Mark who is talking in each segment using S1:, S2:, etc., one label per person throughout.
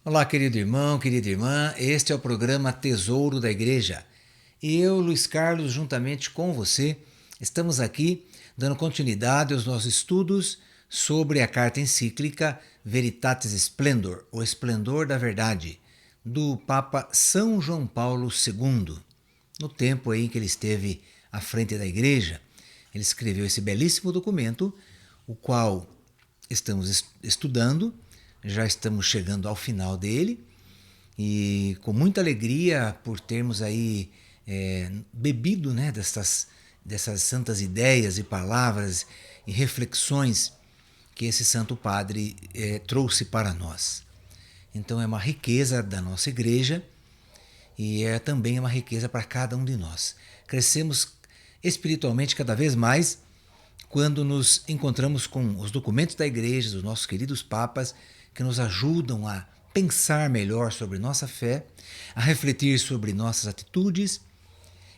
S1: Olá, querido irmão, querida irmã, este é o programa Tesouro da Igreja. E eu, Luiz Carlos, juntamente com você, estamos aqui dando continuidade aos nossos estudos sobre a carta encíclica Veritatis Splendor, o Esplendor da Verdade, do Papa São João Paulo II. No tempo aí que ele esteve à frente da Igreja, ele escreveu esse belíssimo documento, o qual estamos estudando, já estamos chegando ao final dele e com muita alegria por termos aí bebido, né, dessas santas ideias e palavras e reflexões que esse Santo Padre trouxe para nós. Então é uma riqueza da nossa igreja e é também uma riqueza para cada um de nós. Crescemos espiritualmente cada vez mais quando nos encontramos com os documentos da igreja, dos nossos queridos papas, que nos ajudam a pensar melhor sobre nossa fé, a refletir sobre nossas atitudes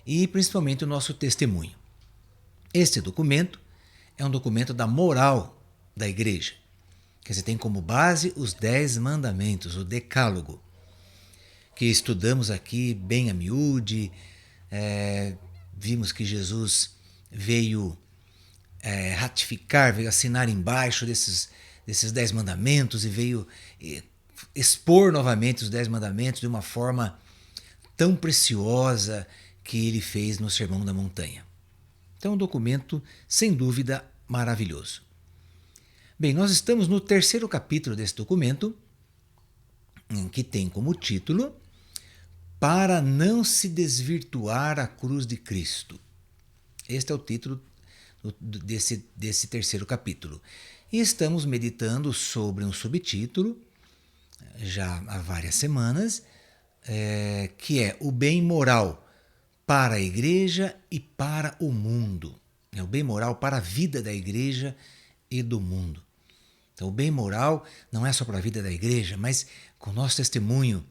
S1: e principalmente o nosso testemunho. Este documento é um documento da moral da igreja, que tem como base os 10 mandamentos, o decálogo, que estudamos aqui bem a miúde, vimos que Jesus veio ratificar, veio assinar embaixo desses 10 mandamentos e veio expor novamente os 10 mandamentos de uma forma tão preciosa que ele fez no Sermão da Montanha. Então, é um documento, sem dúvida, maravilhoso. Bem, nós estamos no terceiro capítulo desse documento, que tem como título Para não se desvirtuar a cruz de Cristo. Este é o título desse terceiro capítulo. E estamos meditando sobre um subtítulo, já há várias semanas, que é o bem moral para a igreja e para o mundo. É o bem moral para a vida da igreja e do mundo. Então, o bem moral não é só para a vida da igreja, mas com o nosso testemunho,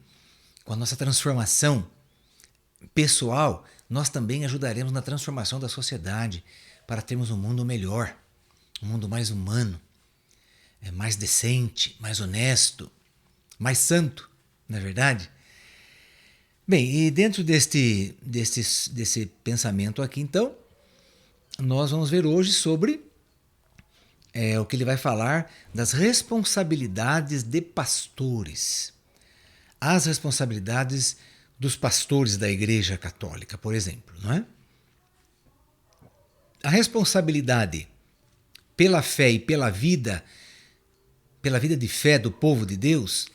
S1: com a nossa transformação pessoal, nós também ajudaremos na transformação da sociedade para termos um mundo melhor, um mundo mais humano, mais decente, mais honesto, mais santo, não é verdade? Bem, e dentro desse pensamento aqui, então, nós vamos ver hoje sobre o que ele vai falar das responsabilidades de pastores. As responsabilidades dos pastores da Igreja Católica, por exemplo, não é? A responsabilidade pela fé e pela vida de fé do povo de Deus,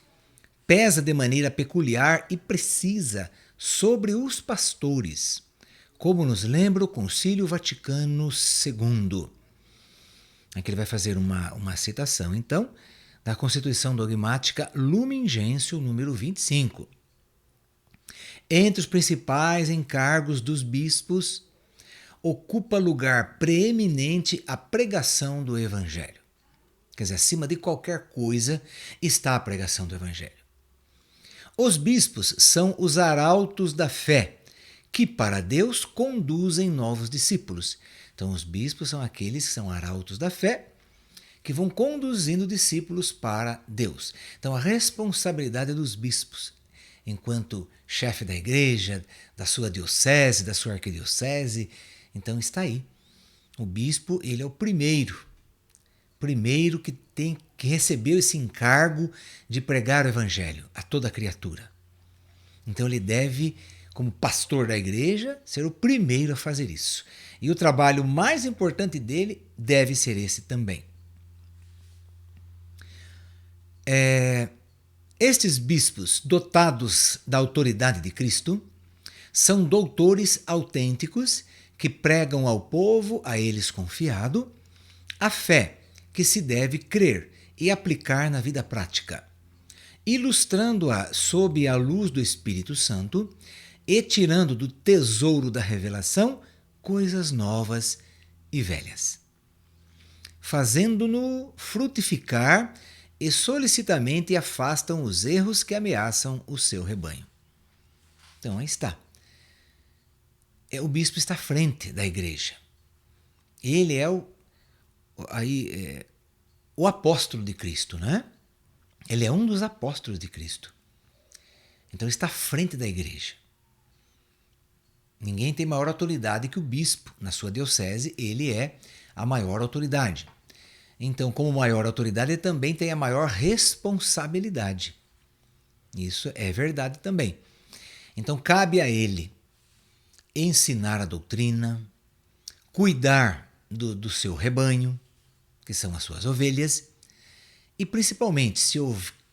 S1: pesa de maneira peculiar e precisa sobre os pastores, como nos lembra o Concílio Vaticano II. Aqui ele vai fazer uma citação, então, da Constituição Dogmática Lumen Gentium, número 25. Entre os principais encargos dos bispos, ocupa lugar preeminente a pregação do Evangelho. Quer dizer, acima de qualquer coisa está a pregação do Evangelho. Os bispos são os arautos da fé, que para Deus conduzem novos discípulos. Então, os bispos são aqueles que são arautos da fé, que vão conduzindo discípulos para Deus. Então, a responsabilidade é dos bispos, enquanto chefe da igreja, da sua diocese, da sua arquidiocese. Então, está aí. O bispo, ele é o primeiro que recebeu esse encargo de pregar o evangelho a toda criatura. Então ele deve, como pastor da igreja, ser o primeiro a fazer isso. E o trabalho mais importante dele deve ser esse também. Estes bispos, dotados da autoridade de Cristo, são doutores autênticos que pregam ao povo, a eles confiado, a fé que se deve crer e aplicar na vida prática, ilustrando-a sob a luz do Espírito Santo e tirando do tesouro da revelação coisas novas e velhas, fazendo-no frutificar e solicitamente afastam os erros que ameaçam o seu rebanho. Então aí está. O bispo está à frente da igreja. Ele é o apóstolo de Cristo, né? Ele é um dos apóstolos de Cristo. Então ele está à frente da igreja. Ninguém tem maior autoridade que o bispo. Na sua diocese, ele é a maior autoridade. Então, como maior autoridade, ele também tem a maior responsabilidade. Isso é verdade também. Então, cabe a ele ensinar a doutrina, cuidar do seu rebanho, que são as suas ovelhas, e principalmente, se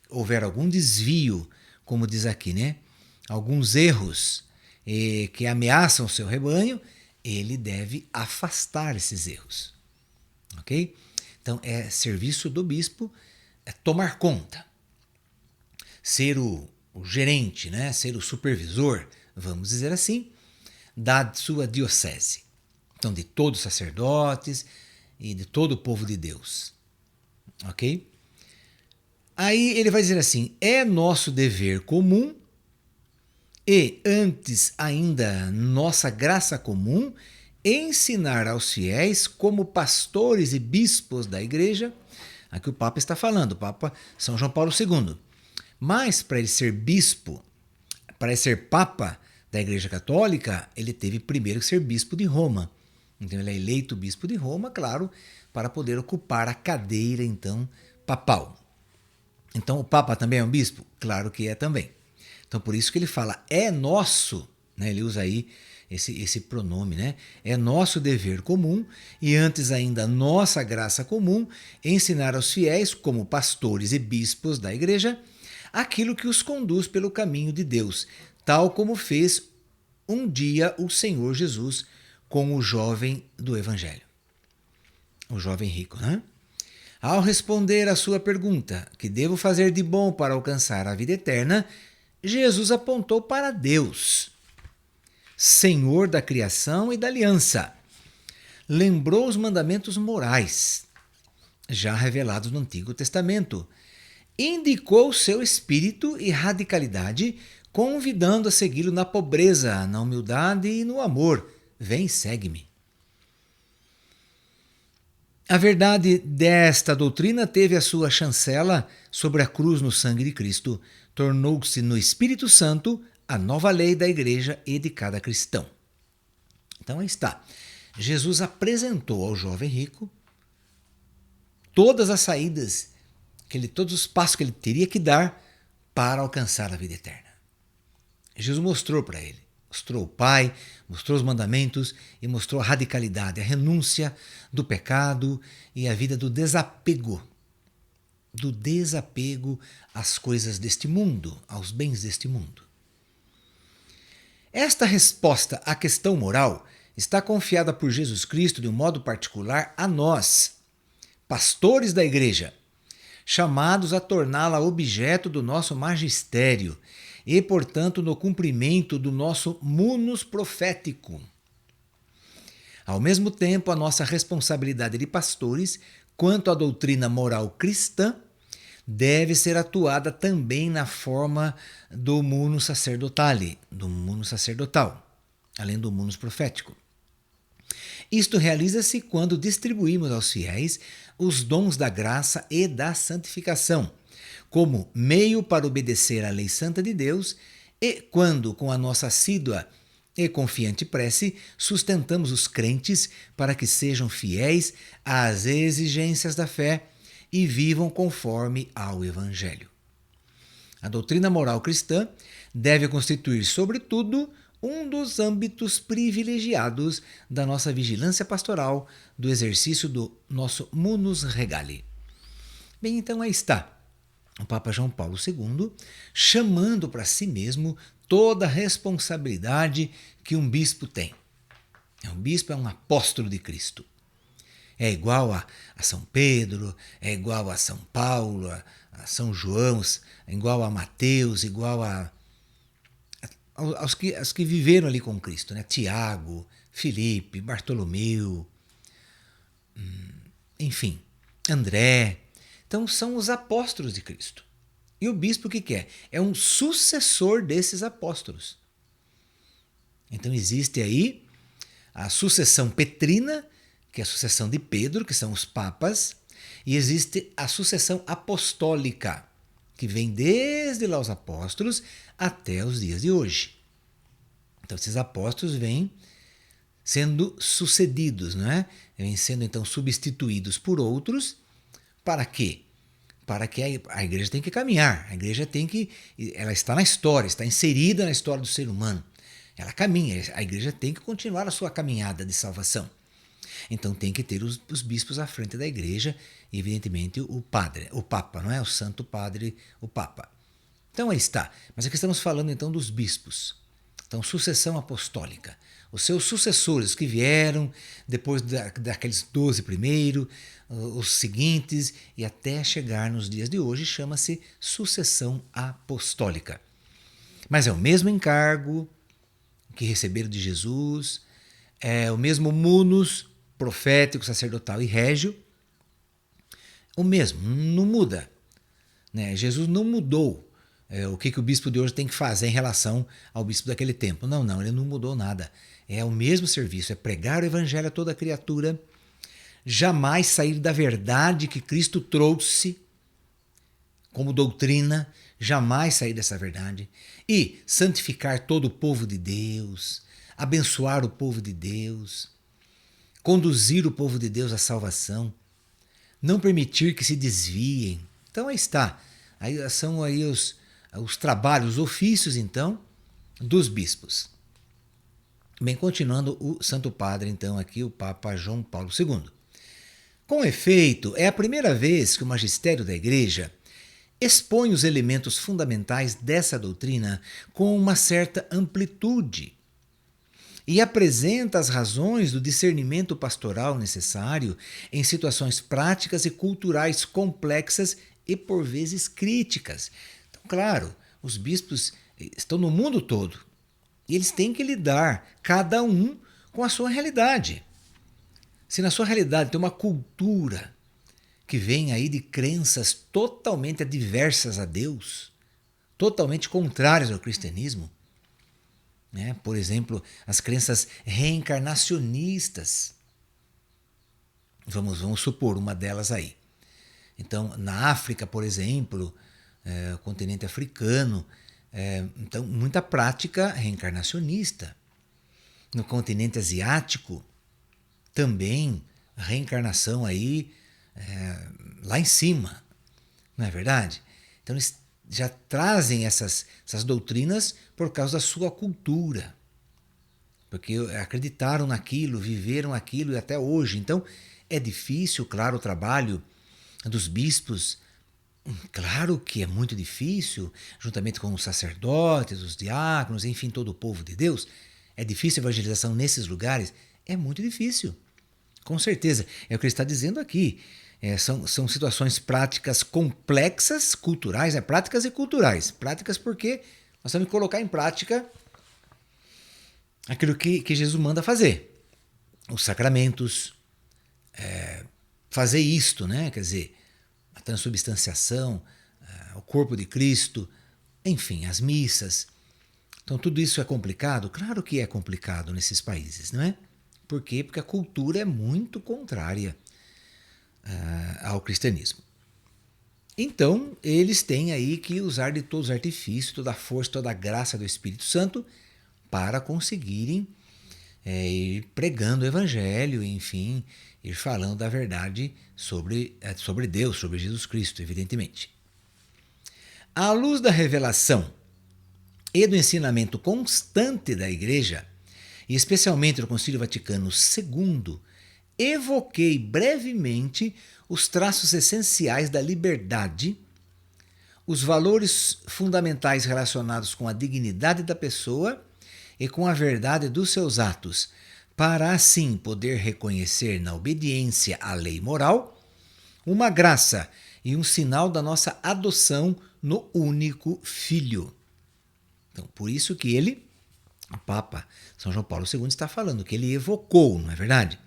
S1: houver algum desvio, como diz aqui, né? Alguns erros que ameaçam o seu rebanho, ele deve afastar esses erros. Ok? Então, é serviço do bispo tomar conta, ser o gerente, né? Ser o supervisor, vamos dizer assim, da sua diocese. Então, de todos os sacerdotes e de todo o povo de Deus. Ok? Aí ele vai dizer assim: é nosso dever comum e, antes ainda, nossa graça comum, ensinar aos fiéis como pastores e bispos da igreja. Aqui o Papa está falando, o Papa São João Paulo II. Mas para ele ser bispo, para ele ser Papa da Igreja Católica, ele teve primeiro que ser bispo de Roma. Então ele é eleito bispo de Roma, claro, para poder ocupar a cadeira, então, papal. Então o Papa também é um bispo? Claro que é também. Então por isso que ele fala, é nosso, né? Ele usa aí esse pronome, né? É nosso dever comum e antes ainda nossa graça comum ensinar aos fiéis, como pastores e bispos da igreja, aquilo que os conduz pelo caminho de Deus, tal como fez um dia o Senhor Jesus com o jovem do Evangelho. O jovem rico, né? Ao responder à sua pergunta, que devo fazer de bom para alcançar a vida eterna, Jesus apontou para Deus, Senhor da criação e da aliança. Lembrou os mandamentos morais, já revelados no Antigo Testamento. Indicou seu espírito e radicalidade, convidando a segui-lo na pobreza, na humildade e no amor. Vem, segue-me. A verdade desta doutrina teve a sua chancela sobre a cruz no sangue de Cristo. Tornou-se no Espírito Santo a nova lei da igreja e de cada cristão. Então aí está. Jesus apresentou ao jovem rico todas as saídas, todos os passos que ele teria que dar para alcançar a vida eterna. Jesus mostrou para ele, mostrou o Pai, mostrou os mandamentos e mostrou a radicalidade, a renúncia do pecado e a vida do desapego às coisas deste mundo, aos bens deste mundo. Esta resposta à questão moral está confiada por Jesus Cristo de um modo particular a nós, pastores da igreja, chamados a torná-la objeto do nosso magistério e, portanto, no cumprimento do nosso munus profético. Ao mesmo tempo, a nossa responsabilidade de pastores quanto à doutrina moral cristã deve ser atuada também na forma do munus sacerdotale, do munus sacerdotal, além do munus profético. Isto realiza-se quando distribuímos aos fiéis os dons da graça e da santificação, como meio para obedecer à lei santa de Deus, e quando, com a nossa assídua e confiante prece, sustentamos os crentes para que sejam fiéis às exigências da fé e vivam conforme ao Evangelho. A doutrina moral cristã deve constituir, sobretudo, um dos âmbitos privilegiados da nossa vigilância pastoral, do exercício do nosso munus regale. Bem, então aí está o Papa João Paulo II chamando para si mesmo toda a responsabilidade que um bispo tem. Um bispo é um apóstolo de Cristo. É igual a São Pedro, é igual a São Paulo, a São João, é igual a Mateus, igual aos que viveram ali com Cristo, né? Tiago, Filipe, Bartolomeu, enfim, André. Então são os apóstolos de Cristo. E o bispo o que é? É um sucessor desses apóstolos. Então existe aí a sucessão petrina, que é a sucessão de Pedro, que são os papas, e existe a sucessão apostólica, que vem desde lá os apóstolos até os dias de hoje. Então esses apóstolos vêm sendo sucedidos, não é? Vêm sendo então substituídos por outros. Para quê? Para que a igreja tem que caminhar. A igreja ela está na história, está inserida na história do ser humano. Ela caminha, a igreja tem que continuar a sua caminhada de salvação. Então tem que ter os bispos à frente da igreja e, evidentemente, o Papa, não é? O Santo Padre, o Papa. Então aí está. Mas aqui estamos falando então dos bispos. Então, sucessão apostólica. Os seus sucessores que vieram depois daqueles 12 primeiro, os seguintes, e até chegar nos dias de hoje, chama-se sucessão apostólica. Mas é o mesmo encargo que receberam de Jesus, é o mesmo munus profético, sacerdotal e régio, o mesmo, não muda. Né? Jesus não mudou o que o bispo de hoje tem que fazer em relação ao bispo daquele tempo. Não, ele não mudou nada. É o mesmo serviço, é pregar o evangelho a toda criatura, jamais sair da verdade que Cristo trouxe como doutrina, jamais sair dessa verdade, e santificar todo o povo de Deus, abençoar o povo de Deus, conduzir o povo de Deus à salvação, não permitir que se desviem. Então aí está, aí são aí os trabalhos, os ofícios então dos bispos. Bem, continuando o Santo Padre então aqui, o Papa João Paulo II. Com efeito, é a primeira vez que o magistério da Igreja expõe os elementos fundamentais dessa doutrina com uma certa amplitude e apresenta as razões do discernimento pastoral necessário em situações práticas e culturais complexas e por vezes críticas. Então, claro, os bispos estão no mundo todo e eles têm que lidar, cada um, com a sua realidade. Se na sua realidade tem uma cultura que vem aí de crenças totalmente adversas a Deus, totalmente contrárias ao cristianismo, né? Por exemplo, as crenças reencarnacionistas. Vamos supor uma delas aí. Então, na África, por exemplo, o continente africano, então muita prática reencarnacionista. No continente asiático, também reencarnação aí lá em cima, não é verdade? Então eles já trazem essas doutrinas por causa da sua cultura, porque acreditaram naquilo, viveram aquilo e até hoje. Então é difícil, claro, o trabalho dos bispos, claro que é muito difícil, juntamente com os sacerdotes, os diáconos, enfim, todo o povo de Deus. É difícil a evangelização nesses lugares? É muito difícil. Com certeza, é o que ele está dizendo aqui. São situações práticas complexas, culturais, práticas e culturais. Práticas porque nós temos que colocar em prática aquilo que Jesus manda fazer. Os sacramentos, fazer isto, né? Quer dizer, a transubstanciação, o corpo de Cristo, enfim, as missas. Então tudo isso é complicado? Claro que é complicado nesses países, não é? Por quê? Porque a cultura é muito contrária ao cristianismo. Então, eles têm aí que usar de todos os artifícios, toda a força, toda a graça do Espírito Santo para conseguirem ir pregando o Evangelho, enfim, ir falando da verdade sobre Deus, sobre Jesus Cristo, evidentemente. À luz da revelação e do ensinamento constante da Igreja, e especialmente no Concílio Vaticano II, evoquei brevemente os traços essenciais da liberdade, os valores fundamentais relacionados com a dignidade da pessoa e com a verdade dos seus atos, para assim poder reconhecer na obediência à lei moral uma graça e um sinal da nossa adoção no único Filho. Então, por isso que o Papa São João Paulo II está falando, que ele evocou, não é verdade?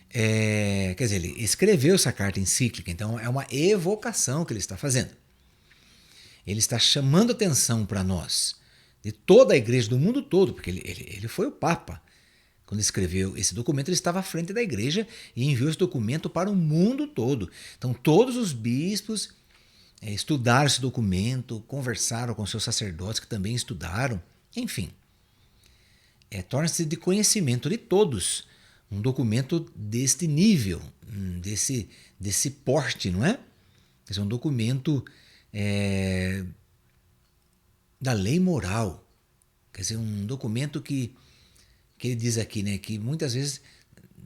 S1: Quer dizer, ele escreveu essa carta encíclica, então é uma evocação que ele está fazendo. Ele está chamando atenção para nós, de toda a igreja, do mundo todo, porque ele foi o Papa. Quando escreveu esse documento, ele estava à frente da igreja e enviou esse documento para o mundo todo. Então todos os bispos estudaram esse documento, conversaram com seus sacerdotes que também estudaram, enfim. Torna-se de conhecimento de todos um documento deste nível, desse porte, não é? Esse é um documento da lei moral. Quer dizer, um documento que ele diz aqui, né, que muitas vezes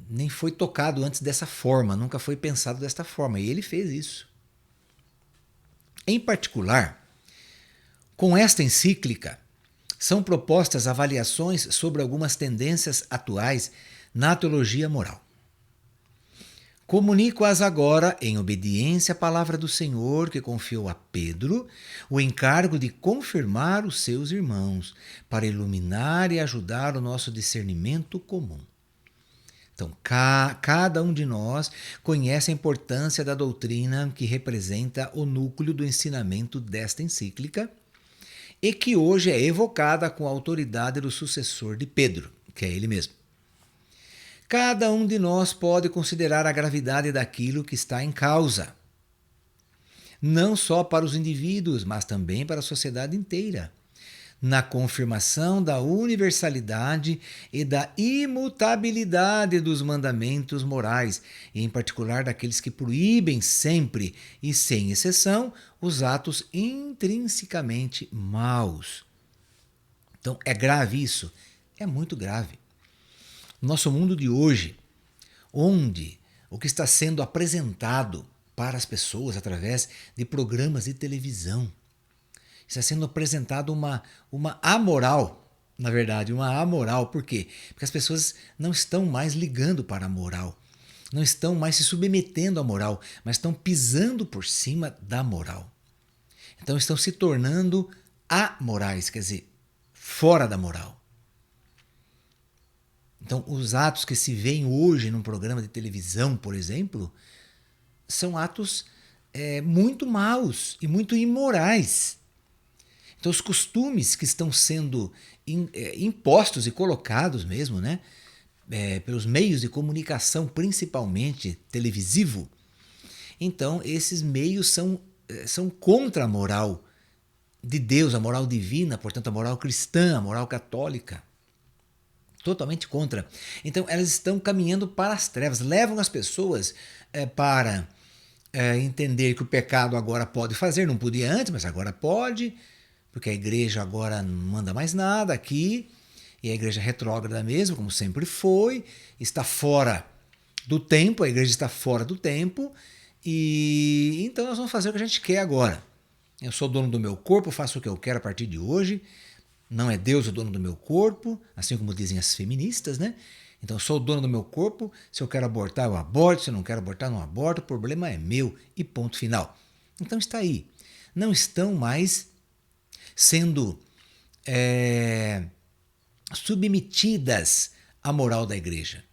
S1: nem foi tocado antes dessa forma, nunca foi pensado desta forma, e ele fez isso. Em particular, com esta encíclica, são propostas avaliações sobre algumas tendências atuais na teologia moral. Comunico-as agora, em obediência à palavra do Senhor, que confiou a Pedro o encargo de confirmar os seus irmãos, para iluminar e ajudar o nosso discernimento comum. Então, cada um de nós conhece a importância da doutrina que representa o núcleo do ensinamento desta encíclica e que hoje é evocada com a autoridade do sucessor de Pedro, que é ele mesmo. Cada um de nós pode considerar a gravidade daquilo que está em causa, não só para os indivíduos, mas também para a sociedade inteira, na confirmação da universalidade e da imutabilidade dos mandamentos morais, e em particular daqueles que proíbem sempre e sem exceção os atos intrinsecamente maus. Então é grave isso, é muito grave. Nosso mundo de hoje, onde o que está sendo apresentado para as pessoas através de programas de televisão, está sendo apresentado uma amoral, na verdade, uma amoral. Por quê? Porque as pessoas não estão mais ligando para a moral, não estão mais se submetendo à moral, mas estão pisando por cima da moral. Então estão se tornando amorais, quer dizer, fora da moral. Então, os atos que se veem hoje num programa de televisão, por exemplo, são atos muito maus e muito imorais. Então, os costumes que estão sendo impostos e colocados mesmo, né, pelos meios de comunicação, principalmente televisivo, então esses meios são contra a moral de Deus, a moral divina, portanto, a moral cristã, a moral católica. Totalmente contra. Então, elas estão caminhando para as trevas, levam as pessoas para entender que o pecado agora pode fazer, não podia antes, mas agora pode, porque a igreja agora não manda mais nada aqui, e a igreja retrógrada mesmo, como sempre foi, está fora do tempo, a igreja está fora do tempo, e então nós vamos fazer o que a gente quer agora. Eu sou dono do meu corpo, faço o que eu quero a partir de hoje. Não é Deus o dono do meu corpo, assim como dizem as feministas, né? Então eu sou o dono do meu corpo, se eu quero abortar eu aborto, se eu não quero abortar não aborto, o problema é meu e ponto final. Então está aí. Não estão mais sendo submetidas à moral da igreja.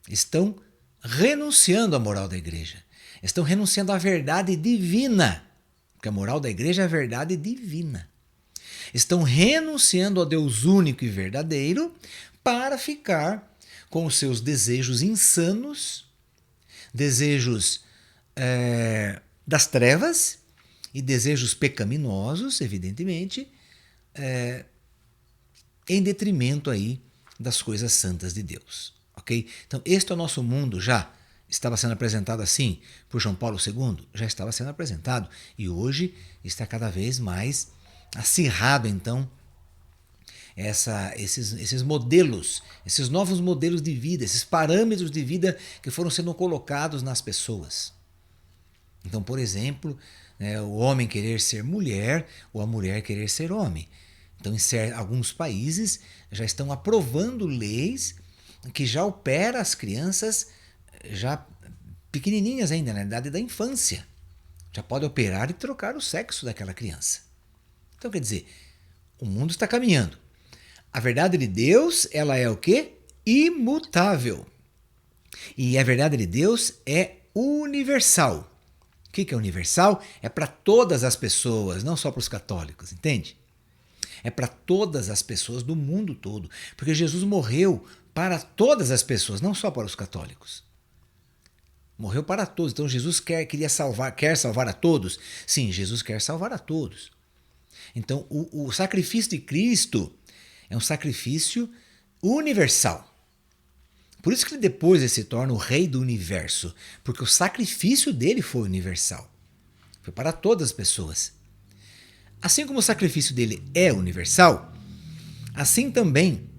S1: Estão renunciando à moral da igreja. Estão renunciando à verdade divina, porque a moral da igreja é a verdade divina. Estão renunciando ao Deus único e verdadeiro para ficar com os seus desejos insanos, desejos das trevas e desejos pecaminosos, evidentemente, em detrimento aí das coisas santas de Deus. Ok? Então, este é o nosso mundo já. Estava sendo apresentado assim por João Paulo II? Já estava sendo apresentado. E hoje está cada vez mais acirrado, então, esses modelos, esses novos modelos de vida, esses parâmetros de vida que foram sendo colocados nas pessoas. Então, por exemplo, o homem querer ser mulher ou a mulher querer ser homem. Então, em alguns países já estão aprovando leis que já operam as crianças já pequenininhas ainda, na idade da infância. Já pode operar e trocar o sexo daquela criança. Então, quer dizer, o mundo está caminhando. A verdade de Deus, ela é o quê? Imutável. E a verdade de Deus é universal. O que é universal? É para todas as pessoas, não só para os católicos, entende? É para todas as pessoas do mundo todo. Porque Jesus morreu para todas as pessoas, não só para os católicos. Morreu para todos. Então Jesus quer salvar a todos? Sim, Jesus quer salvar a todos. Então o sacrifício de Cristo é um sacrifício universal. Por isso que depois ele se torna o rei do universo, porque o sacrifício dele foi universal. Foi para todas as pessoas. Assim como o sacrifício dele é universal, assim também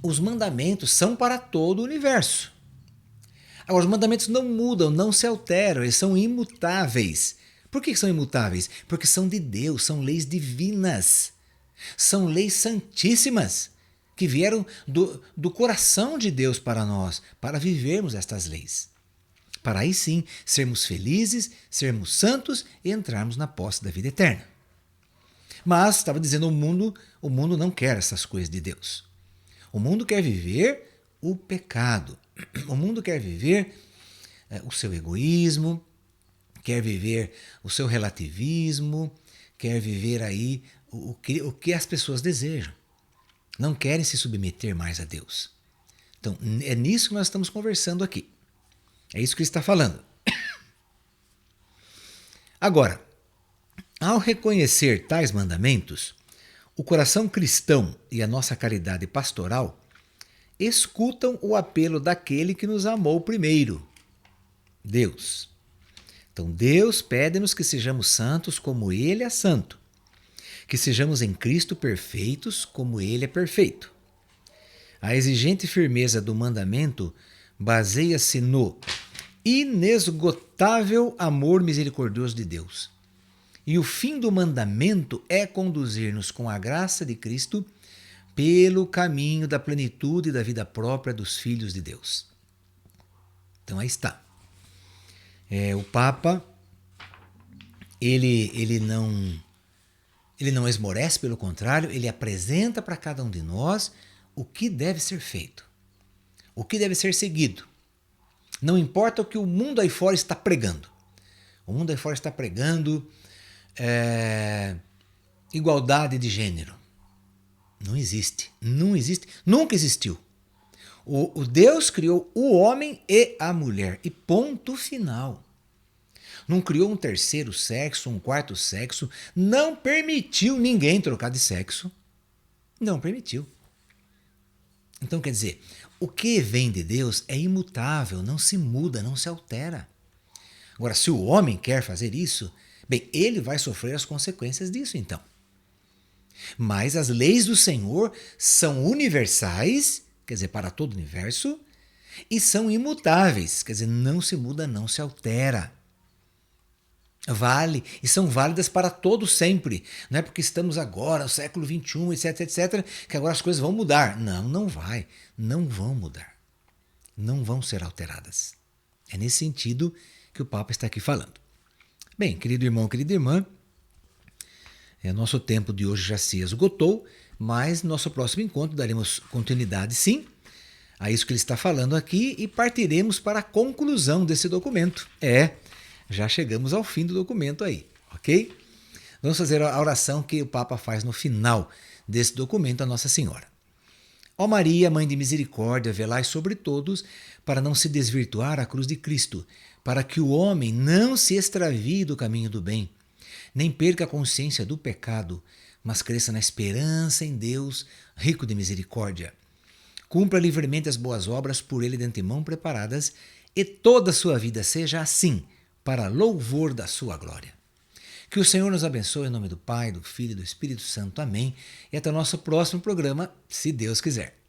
S1: os mandamentos são para todo o universo. Agora, os mandamentos não mudam, não se alteram, eles são imutáveis. Por que são imutáveis? Porque são de Deus, são leis divinas, são leis santíssimas, que vieram do coração de Deus para nós, para vivermos estas leis. Para aí sim sermos felizes, sermos santos e entrarmos na posse da vida eterna. Mas, estava dizendo, o mundo não quer essas coisas de Deus. O mundo quer viver o pecado. O mundo quer viver o seu egoísmo, quer viver o seu relativismo, quer viver aí o que as pessoas desejam. Não querem se submeter mais a Deus. Então, é nisso que nós estamos conversando aqui. É isso que ele está falando. Agora, ao reconhecer tais mandamentos, o coração cristão e a nossa caridade pastoral escutam o apelo daquele que nos amou primeiro, Deus. Então Deus pede-nos que sejamos santos como Ele é santo, que sejamos em Cristo perfeitos como Ele é perfeito. A exigente firmeza do mandamento baseia-se no inesgotável amor misericordioso de Deus. E o fim do mandamento é conduzir-nos com a graça de Cristo pelo caminho da plenitude da vida própria dos filhos de Deus. Então aí está. O Papa, ele não esmorece, pelo contrário, ele apresenta para cada um de nós o que deve ser feito, o que deve ser seguido. Não importa o que o mundo aí fora está pregando. O mundo aí fora está pregando igualdade de gênero. Não existe, nunca existiu. O Deus criou o homem e a mulher e ponto final. Não criou um terceiro sexo, um quarto sexo, não permitiu ninguém trocar de sexo. Não permitiu. Então, quer dizer, o que vem de Deus é imutável, não se muda, não se altera. Agora, se o homem quer fazer isso, bem, ele vai sofrer as consequências disso, então. Mas as leis do Senhor são universais, quer dizer, para todo o universo, e são imutáveis, quer dizer, não se muda, não se altera. Vale, e são válidas para todo sempre. Não é porque estamos agora no século XXI, etc, etc, que agora as coisas vão mudar. Não, não vai. Não vão mudar. Não vão ser alteradas. É nesse sentido que o Papa está aqui falando. Bem, querido irmão, querida irmã, nosso tempo de hoje já se esgotou, mas no nosso próximo encontro daremos continuidade, sim, a isso que ele está falando aqui e partiremos para a conclusão desse documento. Já chegamos ao fim do documento aí, ok? Vamos fazer a oração que o Papa faz no final desse documento a Nossa Senhora. Ó Maria, Mãe de Misericórdia, velai sobre todos para não se desvirtuar a cruz de Cristo, para que o homem não se extravie do caminho do bem, nem perca a consciência do pecado, mas cresça na esperança em Deus, rico de misericórdia. Cumpra livremente as boas obras por Ele de antemão preparadas, e toda a sua vida seja assim, para louvor da sua glória. Que o Senhor nos abençoe em nome do Pai, do Filho e do Espírito Santo. Amém. E até o nosso próximo programa, se Deus quiser.